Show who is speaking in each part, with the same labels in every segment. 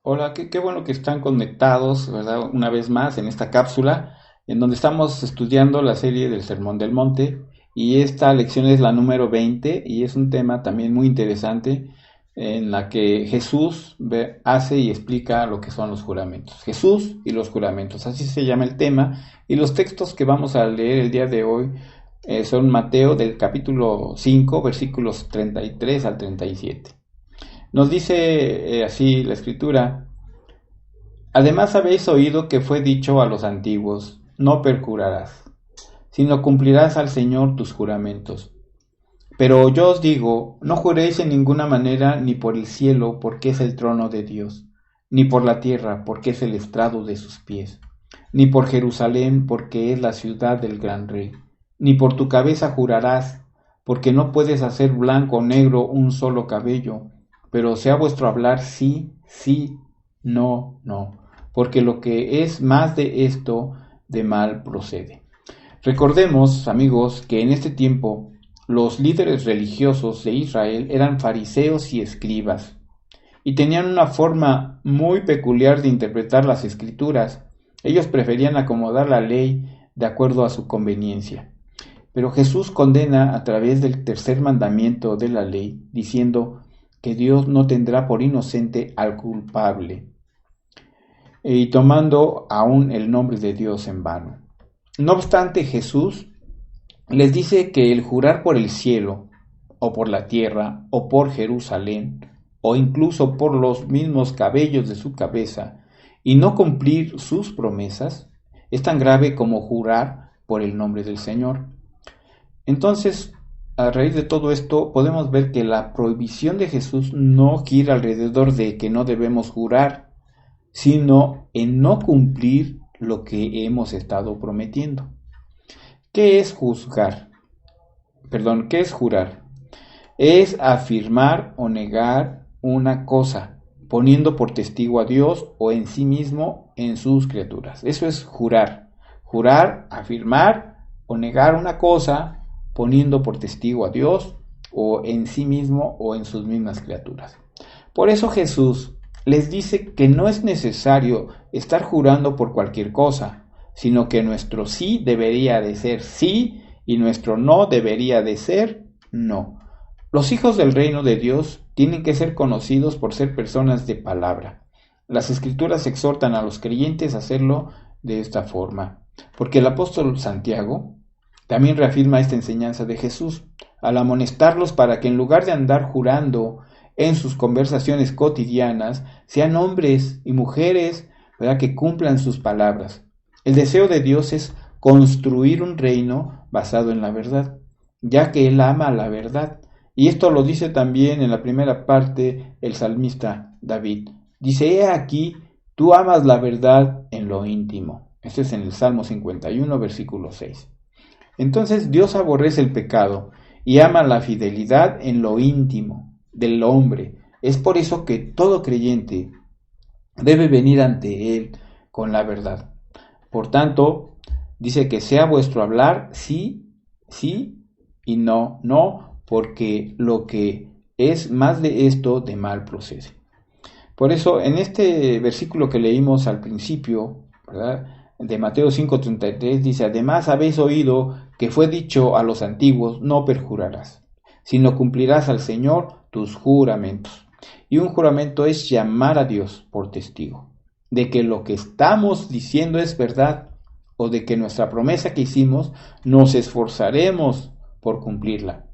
Speaker 1: Hola, qué bueno que están conectados, ¿verdad? Una vez más en esta cápsula, en donde estamos estudiando la serie del Sermón del Monte, y esta lección es la número 20 y es un tema también muy interesante en la que Jesús hace y explica lo que son los juramentos. Jesús y los juramentos, así se llama el tema, y los textos que vamos a leer el día de hoy son Mateo del capítulo 5, versículos 33 al 37. Nos dice así la escritura: además habéis oído que fue dicho a los antiguos, no perjurarás, sino cumplirás al Señor tus juramentos. Pero yo os digo, no juréis en ninguna manera, ni por el cielo, porque es el trono de Dios, ni por la tierra, porque es el estrado de sus pies, ni por Jerusalén, porque es la ciudad del gran rey, ni por tu cabeza jurarás, porque no puedes hacer blanco o negro un solo cabello, pero sea vuestro hablar sí, sí, no, no, porque lo que es más de esto, de mal procede. Recordemos, amigos, que en este tiempo los líderes religiosos de Israel eran fariseos y escribas, y tenían una forma muy peculiar de interpretar las escrituras. Ellos preferían acomodar la ley de acuerdo a su conveniencia. Pero Jesús condena a través del tercer mandamiento de la ley, diciendo que Dios no tendrá por inocente al culpable, y tomando aún el nombre de Dios en vano. No obstante, Jesús les dice que el jurar por el cielo, o por la tierra, o por Jerusalén, o incluso por los mismos cabellos de su cabeza, y no cumplir sus promesas, es tan grave como jurar por el nombre del Señor. Entonces, a raíz de todo esto, podemos ver que la prohibición de Jesús no gira alrededor de que no debemos jurar, sino en no cumplir lo que hemos estado prometiendo. ¿Qué es juzgar? Perdón, ¿qué es jurar? Es afirmar o negar una cosa, poniendo por testigo a Dios o en sí mismo en sus criaturas. Eso es jurar. Jurar, afirmar o negar una cosa, poniendo por testigo a Dios o en sí mismo o en sus mismas criaturas. Por eso Jesús les dice que no es necesario estar jurando por cualquier cosa, sino que nuestro sí debería de ser sí y nuestro no debería de ser no. Los hijos del reino de Dios tienen que ser conocidos por ser personas de palabra. Las escrituras exhortan a los creyentes a hacerlo de esta forma, porque el apóstol Santiago también reafirma esta enseñanza de Jesús al amonestarlos para que en lugar de andar jurando en sus conversaciones cotidianas, sean hombres y mujeres, ¿verdad?, que cumplan sus palabras. El deseo de Dios es construir un reino basado en la verdad, ya que Él ama la verdad. Y esto lo dice también en la primera parte el salmista David. Dice: he aquí, tú amas la verdad en lo íntimo. Este es en el Salmo 51, versículo 6. Entonces Dios aborrece el pecado y ama la fidelidad en lo íntimo del hombre. Es por eso que todo creyente debe venir ante Él con la verdad. Por tanto, dice que sea vuestro hablar sí, sí y no, no, porque lo que es más de esto, de mal procede. Por eso, en este versículo que leímos al principio, ¿verdad?, de Mateo 5:33, dice: además habéis oído que fue dicho a los antiguos, no perjurarás, sino cumplirás al Señor tus juramentos. Y un juramento es llamar a Dios por testigo de que lo que estamos diciendo es verdad, o de que nuestra promesa que hicimos nos esforzaremos por cumplirla.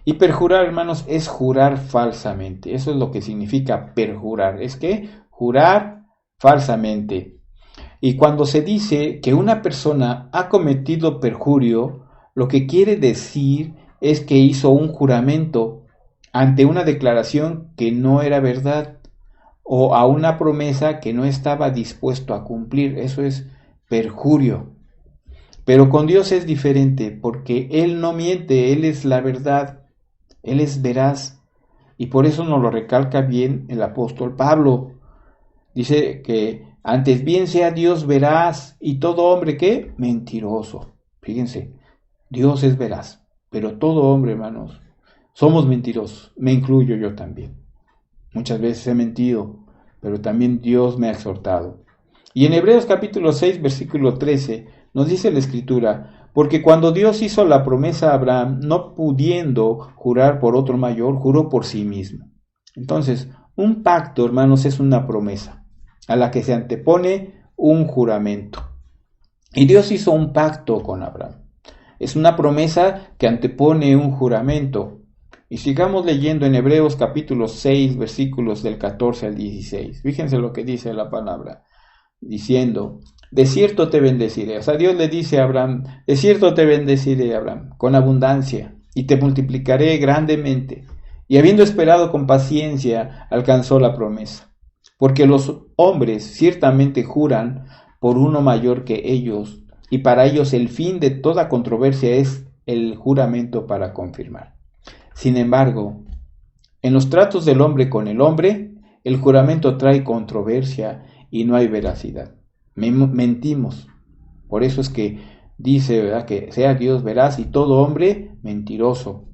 Speaker 1: Y perjurar, hermanos, es jurar falsamente. Eso es lo que significa perjurar. Es que jurar falsamente. Y cuando se dice que una persona ha cometido perjurio, lo que quiere decir es que hizo un juramento ante una declaración que no era verdad, o a una promesa que no estaba dispuesto a cumplir. Eso es perjurio. Pero con Dios es diferente, porque Él no miente, Él es la verdad, Él es veraz. Y por eso nos lo recalca bien el apóstol Pablo. Dice que antes bien sea Dios veraz y todo hombre, ¿qué? Mentiroso. Fíjense, Dios es veraz, pero todo hombre, hermanos, somos mentirosos. Me incluyo yo también. Muchas veces he mentido, pero también Dios me ha exhortado. Y en Hebreos capítulo 6, versículo 13, nos dice la Escritura: porque cuando Dios hizo la promesa a Abraham, no pudiendo jurar por otro mayor, juró por sí mismo. Entonces, un pacto, hermanos, es una promesa a la que se antepone un juramento. Y Dios hizo un pacto con Abraham. Es una promesa que antepone un juramento. Y sigamos leyendo en Hebreos capítulo 6, versículos del 14 al 16. Fíjense lo que dice la palabra, diciendo: de cierto te bendeciré. O sea, Dios le dice a Abraham: de cierto te bendeciré, Abraham, con abundancia, y te multiplicaré grandemente. Y habiendo esperado con paciencia, alcanzó la promesa. Porque los hombres ciertamente juran por uno mayor que ellos, y para ellos el fin de toda controversia es el juramento para confirmar. Sin embargo, en los tratos del hombre con el hombre, el juramento trae controversia y no hay veracidad. Mentimos. Por eso es que dice, ¿verdad?, que sea Dios veraz y todo hombre mentiroso.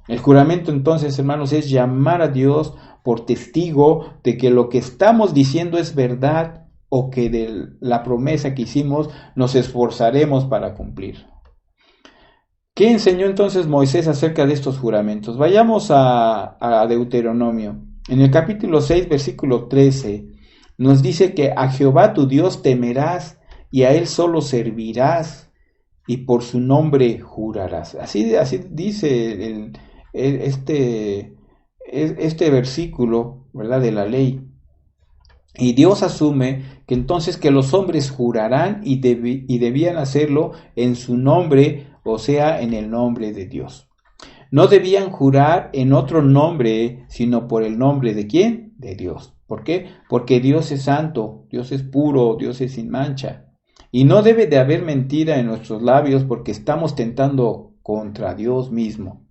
Speaker 1: El juramento, entonces, hermanos, es llamar a Dios por testigo de que lo que estamos diciendo es verdad, o que de la promesa que hicimos nos esforzaremos para cumplir. ¿Qué enseñó entonces Moisés acerca de estos juramentos? Vayamos a Deuteronomio. En el capítulo 6, versículo 13, nos dice que a Jehová tu Dios temerás y a él solo servirás y por su nombre jurarás. Así dice este versículo, ¿verdad?, de la ley. Y Dios asume que entonces que los hombres jurarán y debían hacerlo en su nombre, o sea, en el nombre de Dios. No debían jurar en otro nombre, sino por el nombre ¿de quién? De Dios. ¿Por qué? Porque Dios es santo, Dios es puro, Dios es sin mancha. Y no debe de haber mentira en nuestros labios, porque estamos tentando contra Dios mismo.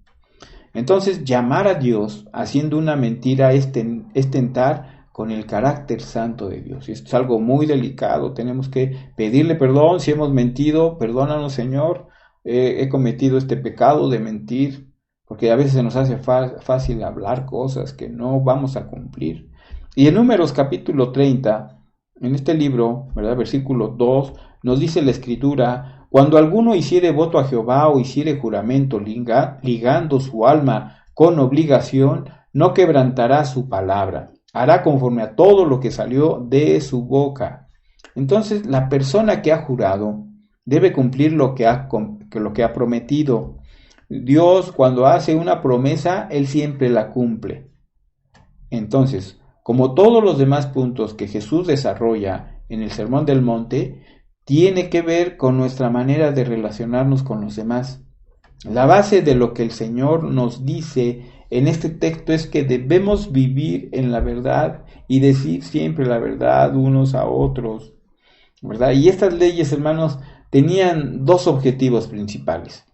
Speaker 1: Entonces, llamar a Dios haciendo una mentira es tentar con el carácter santo de Dios. Y esto es algo muy delicado. Tenemos que pedirle perdón si hemos mentido. Perdónanos, Señor, he cometido este pecado de mentir, porque a veces se nos hace fácil hablar cosas que no vamos a cumplir. Y en Números capítulo 30, en este libro, ¿verdad?, versículo 2, nos dice la Escritura: cuando alguno hiciere voto a Jehová o hiciere juramento ligando su alma con obligación, no quebrantará su palabra, hará conforme a todo lo que salió de su boca. Entonces, la persona que ha jurado debe cumplir lo que ha prometido. Dios, cuando hace una promesa, Él siempre la cumple. Entonces, como todos los demás puntos que Jesús desarrolla en el Sermón del Monte, tiene que ver con nuestra manera de relacionarnos con los demás. La base de lo que el Señor nos dice en este texto es que debemos vivir en la verdad y decir siempre la verdad unos a otros, ¿verdad? Y estas leyes, hermanos, tenían dos objetivos principales: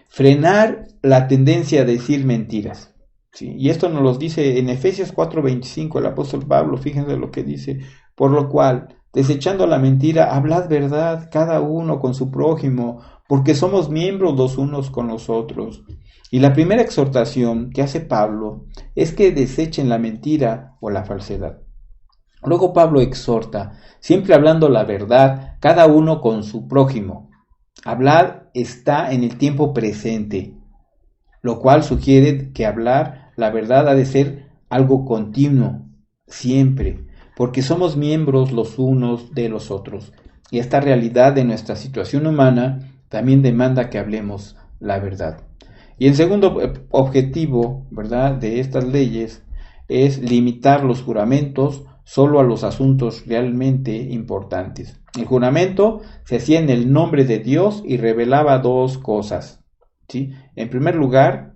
Speaker 1: frenar la tendencia a decir mentiras, ¿sí? Y esto nos lo dice en Efesios 4:25 el apóstol Pablo. Fíjense lo que dice: por lo cual, desechando la mentira, hablad verdad cada uno con su prójimo, porque somos miembros los unos con los otros. Y la primera exhortación que hace Pablo es que desechen la mentira o la falsedad. Luego Pablo exhorta, siempre hablando la verdad, cada uno con su prójimo. Hablar está en el tiempo presente, lo cual sugiere que hablar la verdad ha de ser algo continuo, siempre, porque somos miembros los unos de los otros. Y esta realidad de nuestra situación humana también demanda que hablemos la verdad. Y el segundo objetivo, ¿verdad?, de estas leyes es limitar los juramentos solo a los asuntos realmente importantes. El juramento se hacía en el nombre de Dios y revelaba dos cosas, ¿sí? En primer lugar,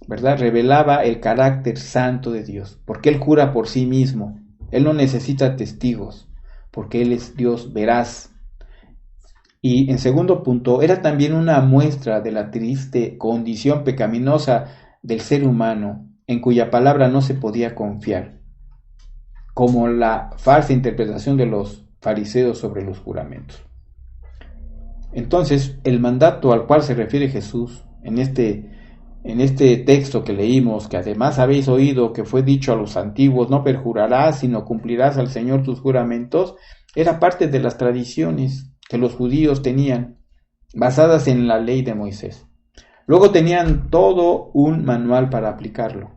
Speaker 1: ¿verdad?, revelaba el carácter santo de Dios, porque Él jura por sí mismo. Él no necesita testigos, porque Él es Dios veraz. Y en segundo punto, era también una muestra de la triste condición pecaminosa del ser humano, en cuya palabra no se podía confiar, como la falsa interpretación de los fariseos sobre los juramentos. Entonces, el mandato al cual se refiere Jesús en este en este texto que leímos, que además habéis oído que fue dicho a los antiguos, no perjurarás, sino cumplirás al Señor tus juramentos, era parte de las tradiciones que los judíos tenían, basadas en la ley de Moisés. Luego tenían todo un manual para aplicarlo.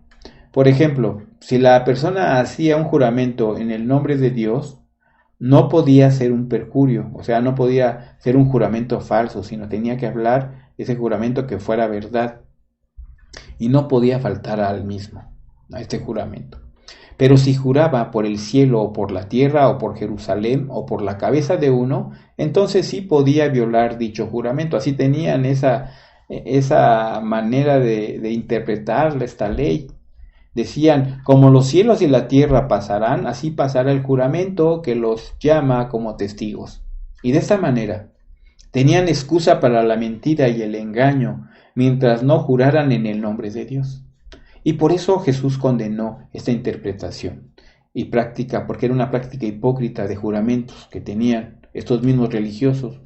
Speaker 1: Por ejemplo, si la persona hacía un juramento en el nombre de Dios, no podía ser un perjurio, o sea, no podía ser un juramento falso, sino tenía que hablar ese juramento que fuera verdad. Y no podía faltar al mismo, a este juramento. Pero si juraba por el cielo o por la tierra o por Jerusalén o por la cabeza de uno, entonces sí podía violar dicho juramento. Así tenían esa manera de interpretar esta ley. Decían, como los cielos y la tierra pasarán, así pasará el juramento que los llama como testigos. Y de esta manera tenían excusa para la mentira y el engaño, mientras no juraran en el nombre de Dios. Y por eso Jesús condenó esta interpretación y práctica, porque era una práctica hipócrita de juramentos que tenían estos mismos religiosos.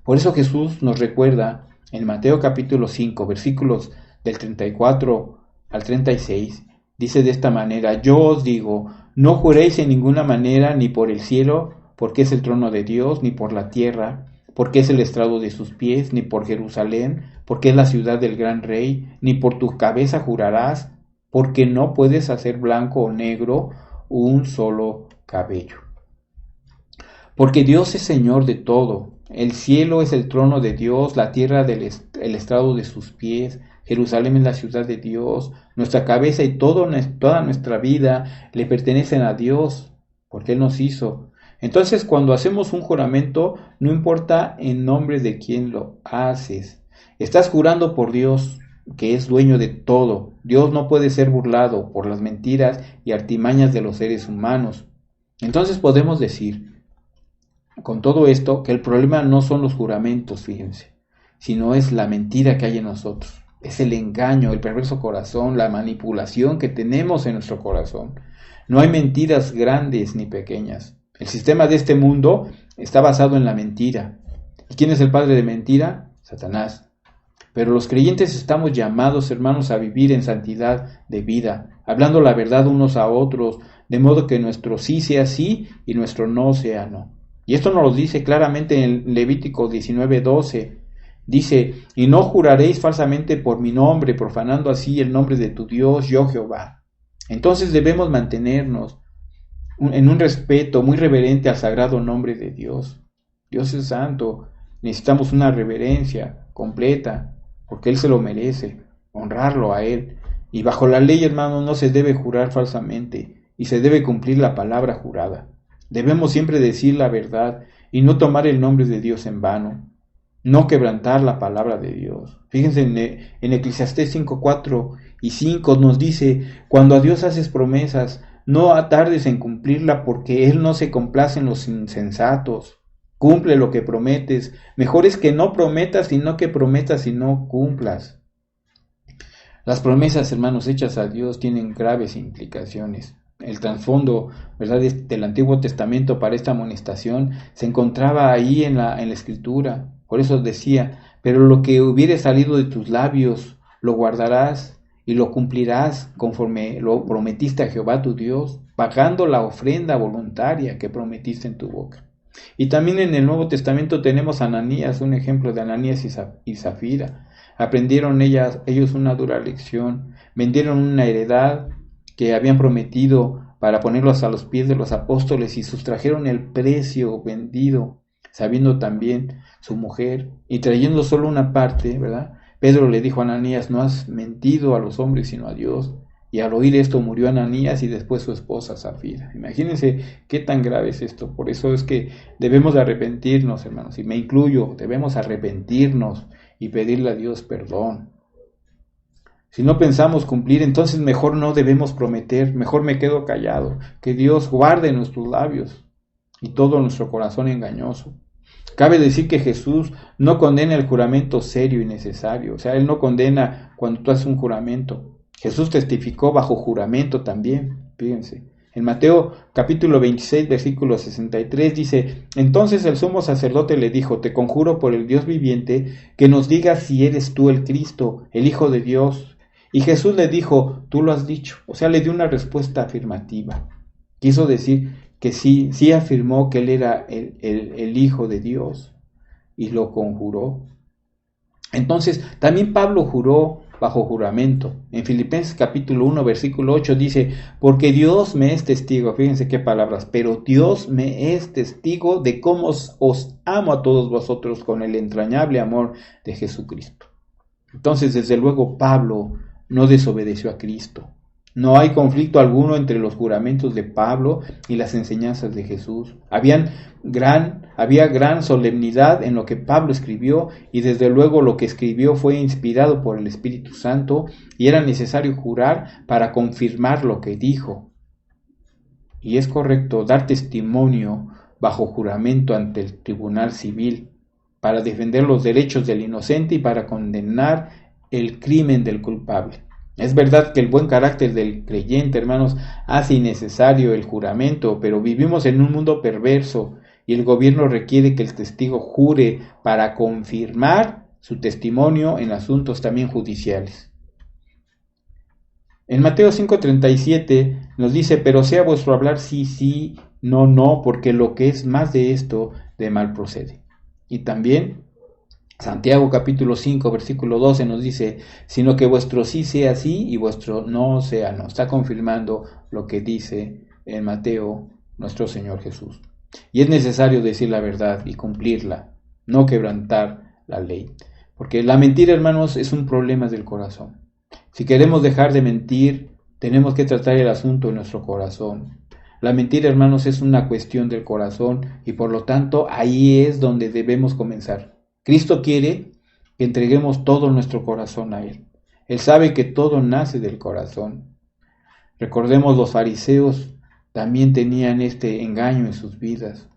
Speaker 1: Por eso Jesús nos recuerda en Mateo capítulo 5, versículos del 34 al 36, dice de esta manera, yo os digo, no juréis en ninguna manera ni por el cielo, porque es el trono de Dios, ni por la tierra, porque es el estrado de sus pies, ni por Jerusalén, porque es la ciudad del gran rey, ni por tu cabeza jurarás, porque no puedes hacer blanco o negro un solo cabello. Porque Dios es Señor de todo, el cielo es el trono de Dios, la tierra el estrado de sus pies, Jerusalén es la ciudad de Dios, nuestra cabeza y toda nuestra vida le pertenecen a Dios, porque Él nos hizo. Entonces, cuando hacemos un juramento, no importa en nombre de quién lo haces. Estás jurando por Dios, que es dueño de todo. Dios no puede ser burlado por las mentiras y artimañas de los seres humanos. Entonces podemos decir, con todo esto, que el problema no son los juramentos, fíjense, sino es la mentira que hay en nosotros. Es el engaño, el perverso corazón, la manipulación que tenemos en nuestro corazón. No hay mentiras grandes ni pequeñas. El sistema de este mundo está basado en la mentira. ¿Y quién es el padre de mentira? Satanás. Pero los creyentes estamos llamados, hermanos, a vivir en santidad de vida, hablando la verdad unos a otros, de modo que nuestro sí sea sí y nuestro no sea no. Y esto nos lo dice claramente en Levítico 19:12. Dice, y no juraréis falsamente por mi nombre, profanando así el nombre de tu Dios, yo Jehová. Entonces debemos mantenernos en un respeto muy reverente al sagrado nombre de Dios. Dios es santo, necesitamos una reverencia completa, porque Él se lo merece, honrarlo a Él. Y bajo la ley, hermano, no se debe jurar falsamente, y se debe cumplir la palabra jurada. Debemos siempre decir la verdad, y no tomar el nombre de Dios en vano. No quebrantar la palabra de Dios. Fíjense en Eclesiastés 5:4 y 5 nos dice, cuando a Dios haces promesas, no atardes en cumplirla porque Él no se complace en los insensatos. Cumple lo que prometes. Mejor es que no prometas, sino que prometas y no cumplas. Las promesas, hermanos, hechas a Dios tienen graves implicaciones. El trasfondo, ¿verdad?, del Antiguo Testamento para esta amonestación se encontraba ahí en la Escritura. Por eso decía, pero lo que hubiere salido de tus labios lo guardarás y lo cumplirás conforme lo prometiste a Jehová tu Dios, pagando la ofrenda voluntaria que prometiste en tu boca. Y también en el Nuevo Testamento tenemos a Ananías, un ejemplo de Ananías y Zafira. Aprendieron ellos una dura lección, vendieron una heredad que habían prometido para ponerlos a los pies de los apóstoles y sustrajeron el precio vendido, sabiendo también su mujer y trayendo solo una parte, ¿verdad? Pedro le dijo a Ananías, no has mentido a los hombres sino a Dios. Y al oír esto murió Ananías y después su esposa Zafira. Imagínense qué tan grave es esto. Por eso es que debemos de arrepentirnos, hermanos, y me incluyo, debemos arrepentirnos y pedirle a Dios perdón. Si no pensamos cumplir, entonces mejor no debemos prometer, mejor me quedo callado. Que Dios guarde nuestros labios y todo nuestro corazón engañoso. Cabe decir que Jesús no condena el juramento serio y necesario. O sea, Él no condena cuando tú haces un juramento. Jesús testificó bajo juramento también. Fíjense. En Mateo capítulo 26, versículo 63 dice, entonces el sumo sacerdote le dijo, te conjuro por el Dios viviente, que nos digas si eres tú el Cristo, el Hijo de Dios. Y Jesús le dijo, tú lo has dicho. O sea, le dio una respuesta afirmativa. Quiso decir que sí, sí afirmó que él era el Hijo de Dios y lo conjuró. Entonces, también Pablo juró bajo juramento. En Filipenses capítulo 1, versículo 8 dice, porque Dios me es testigo, fíjense qué palabras, pero Dios me es testigo de cómo os amo a todos vosotros con el entrañable amor de Jesucristo. Entonces, desde luego, Pablo no desobedeció a Cristo. No hay conflicto alguno entre los juramentos de Pablo y las enseñanzas de Jesús. Había gran solemnidad en lo que Pablo escribió, y desde luego lo que escribió fue inspirado por el Espíritu Santo, y era necesario jurar para confirmar lo que dijo. Y es correcto dar testimonio bajo juramento ante el tribunal civil para defender los derechos del inocente y para condenar el crimen del culpable. Es verdad que el buen carácter del creyente, hermanos, hace innecesario el juramento, pero vivimos en un mundo perverso y el gobierno requiere que el testigo jure para confirmar su testimonio en asuntos también judiciales. En Mateo 5:37 nos dice, pero sea vuestro hablar sí, sí, no, no, porque lo que es más de esto, de mal procede. Y también Santiago capítulo 5 versículo 12 nos dice, sino que vuestro sí sea sí y vuestro no sea no. Está confirmando lo que dice en Mateo nuestro Señor Jesús. Y es necesario decir la verdad y cumplirla, no quebrantar la ley. Porque la mentira, hermanos, es un problema del corazón. Si queremos dejar de mentir, tenemos que tratar el asunto en nuestro corazón. La mentira, hermanos, es una cuestión del corazón y por lo tanto ahí es donde debemos comenzar. Cristo quiere que entreguemos todo nuestro corazón a Él. Él sabe que todo nace del corazón. Recordemos, los fariseos también tenían este engaño en sus vidas.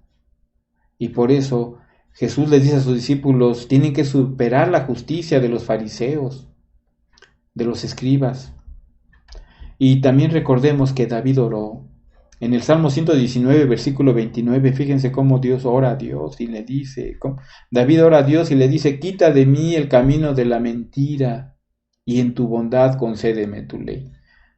Speaker 1: Y por eso Jesús les dice a sus discípulos, tienen que superar la justicia de los fariseos, de los escribas. Y también recordemos que David oró. En el Salmo 119, versículo 29, fíjense cómo Dios ora a Dios y le dice, David ora a Dios y le dice, quita de mí el camino de la mentira y en tu bondad concédeme tu ley.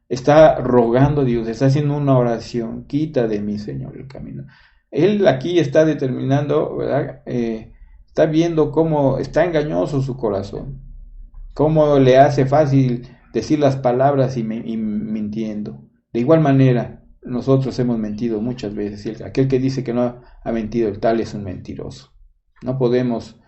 Speaker 1: Está rogando a Dios, está haciendo una oración, quita de mí, Señor, el camino. Él aquí está determinando, ¿verdad? Está viendo cómo está engañoso su corazón, cómo le hace fácil decir las palabras y mintiendo. De igual manera, nosotros hemos mentido muchas veces, y aquel que dice que no ha mentido, el tal es un mentiroso. No podemos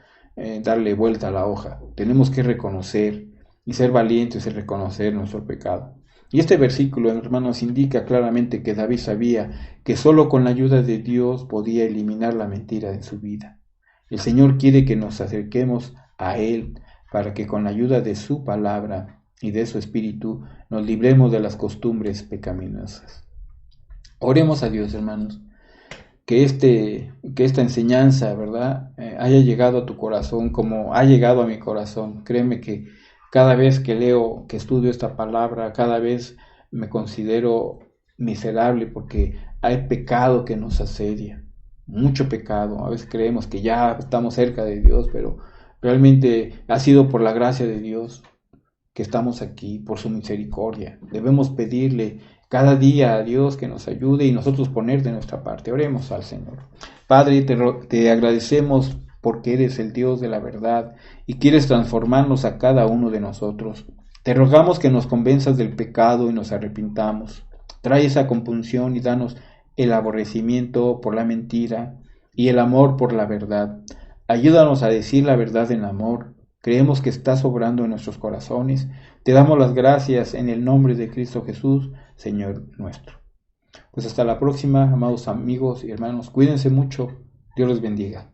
Speaker 1: darle vuelta a la hoja. Tenemos que reconocer y ser valientes en reconocer nuestro pecado. Y este versículo, hermanos, indica claramente que David sabía que solo con la ayuda de Dios podía eliminar la mentira en su vida. El Señor quiere que nos acerquemos a Él para que con la ayuda de su palabra y de su Espíritu nos libremos de las costumbres pecaminosas. Oremos a Dios, hermanos, que esta enseñanza, ¿verdad?, haya llegado a tu corazón como ha llegado a mi corazón. Créeme que cada vez que leo, que estudio esta palabra, cada vez me considero miserable porque hay pecado que nos asedia, mucho pecado. A veces creemos que ya estamos cerca de Dios, pero realmente ha sido por la gracia de Dios que estamos aquí, por su misericordia. Debemos pedirle cada día a Dios que nos ayude y nosotros poner de nuestra parte. Oremos al Señor. Padre, te agradecemos porque eres el Dios de la verdad y quieres transformarnos a cada uno de nosotros. Te rogamos que nos convenzas del pecado y nos arrepintamos. Trae esa compunción y danos el aborrecimiento por la mentira y el amor por la verdad. Ayúdanos a decir la verdad en amor. Creemos que estás obrando en nuestros corazones. Te damos las gracias en el nombre de Cristo Jesús, Señor nuestro. Pues hasta la próxima, amados amigos y hermanos. Cuídense mucho. Dios los bendiga.